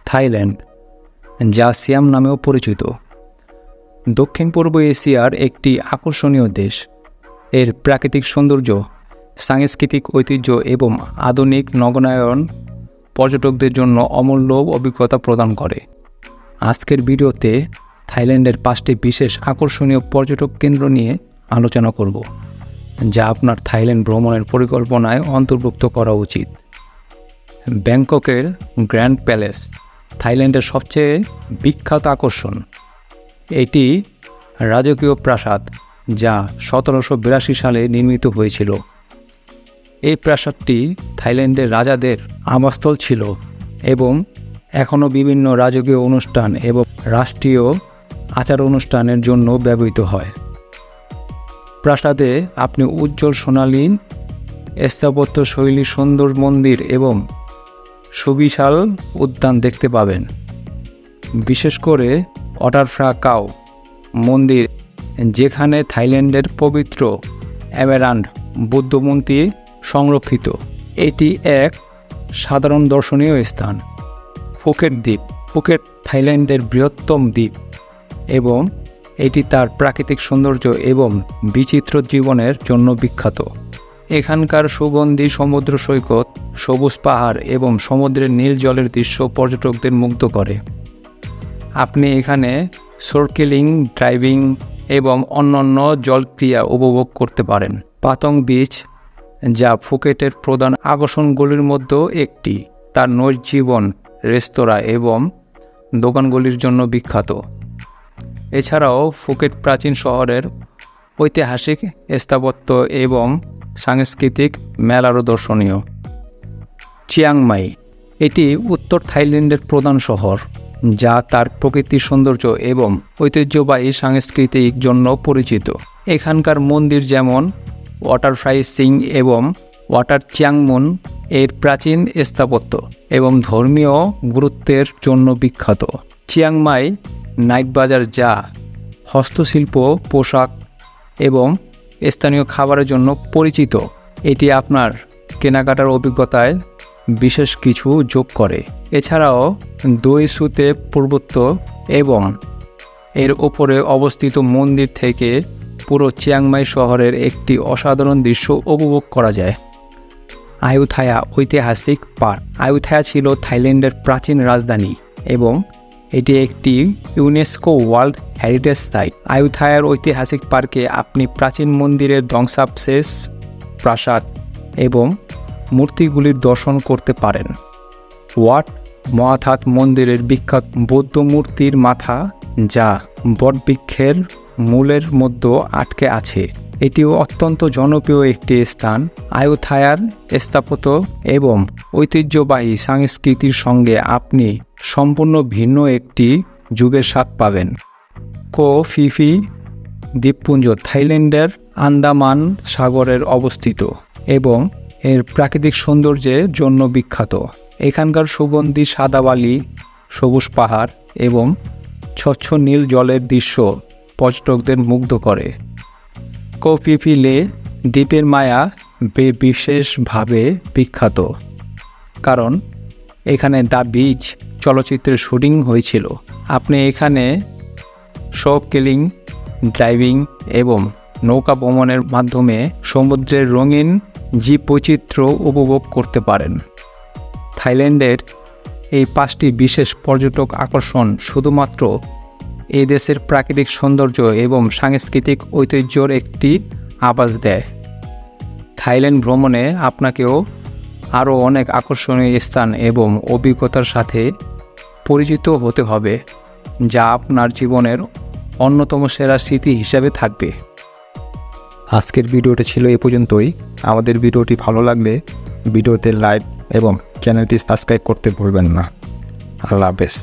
Thailand, যা সিয়াম নামেও পরিচিত, দক্ষিণ পূর্ব এশিয়ার একটি আকর্ষণীয় দেশ। এর প্রাকৃতিক সৌন্দর্য, সাংস্কৃতিক ঐতিহ্য এবং আধুনিক নগরায়ন পর্যটকদের জন্য অমূল্য অভিজ্ঞতা প্রদান করে। আজকের ভিডিওতে থাইল্যান্ডের 5টি বিশেষ আকর্ষণীয় পর্যটক কেন্দ্র নিয়ে আলোচনা করব, যা আপনার থাইল্যান্ড ভ্রমণের পরিকল্পনায় অন্তর্ভুক্ত করা উচিত। ব্যাংককের গ্র্যান্ড প্যালেস থাইল্যান্ডের সবচেয়ে বিখ্যাত আকর্ষণ। এটি রাজকীয় প্রাসাদ যা 1782 সালে নির্মিত হয়েছিল। এই প্রাসাদটি থাইল্যান্ডের রাজাদের আবাসস্থল ছিল এবং এখনও বিভিন্ন রাজকীয় অনুষ্ঠান এবং রাষ্ট্রীয় আচার অনুষ্ঠানের জন্য ব্যবহৃত হয়। প্রাসাদে আপনি উজ্জ্বল সোনালী স্থাপত্যশৈলী, সুন্দর মন্দির এবং সুবিশাল উদ্যান দেখতে পাবেন। বিশেষ করে ওয়াটারফ্রা কাও মন্দির, যেখানে থাইল্যান্ডের পবিত্র অ্যামেরান্ড বৌদ্ধ মন্দির সংরক্ষিত। এটি এক সাধারণ দর্শনীয় স্থান। ফুকেট দ্বীপ ফুকেট থাইল্যান্ডের বৃহত্তম দ্বীপ এবং এটি তার প্রাকৃতিক সৌন্দর্য এবং বিচিত্র জীবনের জন্য বিখ্যাত। এখানকার সুগন্ধি সমুদ্র সৈকত, সবুজ পাহাড় এবং সমুদ্রের নীল জলের দৃশ্য পর্যটকদের মুগ্ধ করে। আপনি এখানে স্নরকেলিং, ড্রাইভিং এবং অন্যান্য জলক্রীড়া উপভোগ করতে পারেন। পাতং বিচ, যা ফুকেটের প্রধান আকর্ষণগুলির মধ্যে একটি, তার নৈজীবন, রেস্তোরাঁ এবং দোকানগুলির জন্য বিখ্যাত। এছাড়াও ফুকেট প্রাচীন শহরের ঐতিহাসিক স্থাপত্য এবং সাংস্কৃতিক মেলারও দর্শনীয়। চিয়াংমাই, এটি উত্তর থাইল্যান্ডের প্রধান শহর, যা তার প্রকৃতির সৌন্দর্য এবং ঐতিহ্যবাহী সংস্কৃতির জন্য পরিচিত। এখানকার মন্দির যেমন ওয়াটারফ্রাই সিং এবং ওয়াটার চিয়াংমুন এর প্রাচীন স্থাপত্য এবং ধর্মীয় গুরুত্বের জন্য বিখ্যাত। চিয়াংমাই নাইট বাজার, যা হস্তশিল্প, পোশাক এবং স্থানীয় খাবারের জন্য পরিচিত, এটি আপনার কেনাকাটার অভিজ্ঞতায় বিশেষ কিছু যোগ করে। এছাড়াও দই সুতে পর্বত এবং এর ওপরে অবস্থিত মন্দির থেকে পুরো চিয়াংমাই শহরের একটি অসাধারণ দৃশ্য উপভোগ করা যায়। আয়ুথায়া ঐতিহাসিক পার্ক আয়ুথায়া ছিল থাইল্যান্ডের প্রাচীন রাজধানী এবং এটি একটি ইউনেস্কো ওয়ার্ল্ড হেরিটেজ সাইট। আয়ুথায়ার ঐতিহাসিক পার্কে আপনি প্রাচীন মন্দিরের ধ্বংসাবশেষ, প্রাসাদ এবং মূর্তিগুলির দর্শন করতে পারেন। ওয়াট মহাথাত মন্দিরের বিখ্যাত বৌদ্ধ মূর্তির মাথা, যা বটবৃক্ষের মূলের মধ্যে আটকে আছে, এটিও অত্যন্ত জনপ্রিয় একটি স্থান। আয়ুথায়ার স্থাপত্য এবং ঐতিহ্যবাহী সংস্কৃতির সঙ্গে আপনি সম্পূর্ণ ভিন্ন একটি যুগের স্বাদ পাবেন। কো ফি ফি দ্বীপপুঞ্জ থাইল্যান্ডের আন্দামান সাগরের অবস্থিত এবং এর প্রাকৃতিক সৌন্দর্যের জন্য বিখ্যাত। এখানকার সুগন্ধি সাদা বালি, সবুজ পাহাড় এবং স্বচ্ছ নীল জলের দৃশ্য পর্যটকদের মুগ্ধ করে। কো ফি ফি লে দ্বীপের মায়া বিশেষভাবে বিখ্যাত, কারণ এখানে দ্য বিচ চলচ্চিত্রের শুটিং হয়েছিল। আপনি এখানে স্নরকেলিং, ড্রাইভিং এবং নৌকা ভ্রমণের মাধ্যমে সমুদ্রের রঙিন জীববৈচিত্র্য উপভোগ করতে পারেন। থাইল্যান্ডের এই 5টি বিশেষ পর্যটক আকর্ষণ শুধুমাত্র এই দেশের প্রাকৃতিক সৌন্দর্য এবং সাংস্কৃতিক ঐতিহ্যর একটি আভাস দেয়। থাইল্যান্ড ভ্রমণে আপনাকেও আরও অনেক আকর্ষণীয় স্থান এবং অভিজ্ঞতার সাথে পরিচিত হতে হবে, যা আপনার জীবনের অন্যতম সেরা স্মৃতি হিসাবে থাকবে। আজকের ভিডিওটি ছিল এ পর্যন্তই। আমাদের ভিডিওটি ভালো লাগলে ভিডিওতে লাইক এবং চ্যানেলটি সাবস্ক্রাইব করতে ভুলবেন না। আল্লাহ হাফেজ।